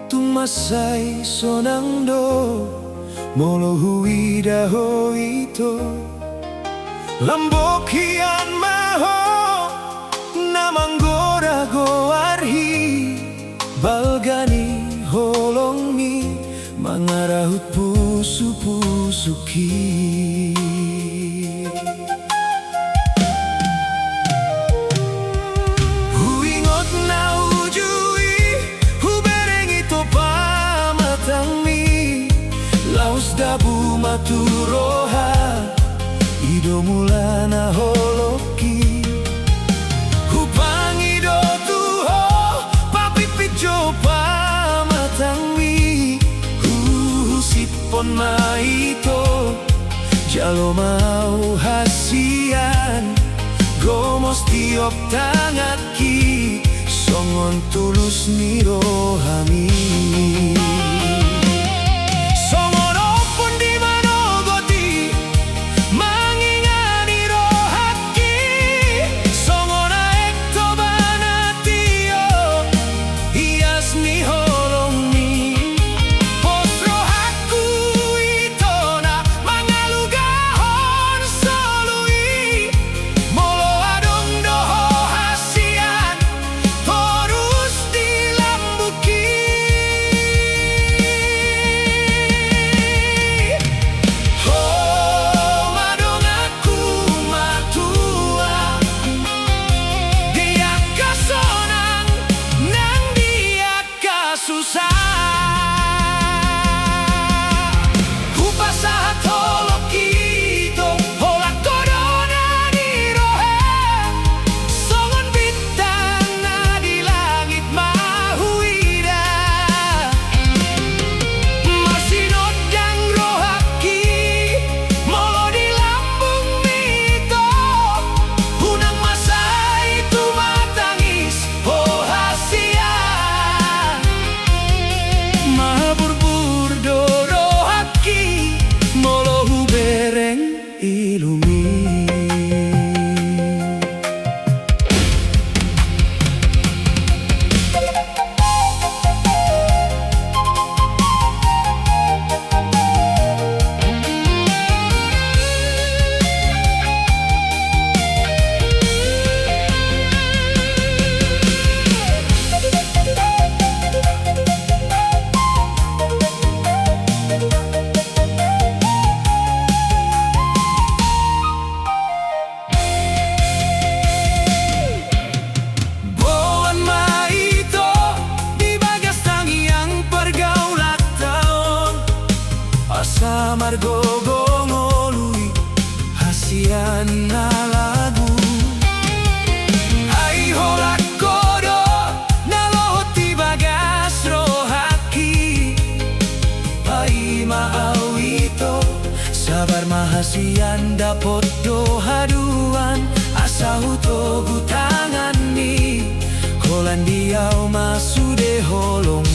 tumasay sonando molo huida hoito lambok hian maho namanggora goarhi balgani holongi mangarahut pusu-pusuki. Huingot na ujui hubereng ito pamatangmi laos dabu maturoha ido mula na holoki hupang ido tuho papipidyo pamatangmi husipon maito jalo mau hasian gomos tiop tangatki songon tulus nirohami. Margogongolui hasian na lagu ai holak kodo nalohoti bagas rohaki ai maawito sabar mahasian dapot dohaduan asahuto butangan ni Holandiau masude holongi.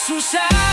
Susah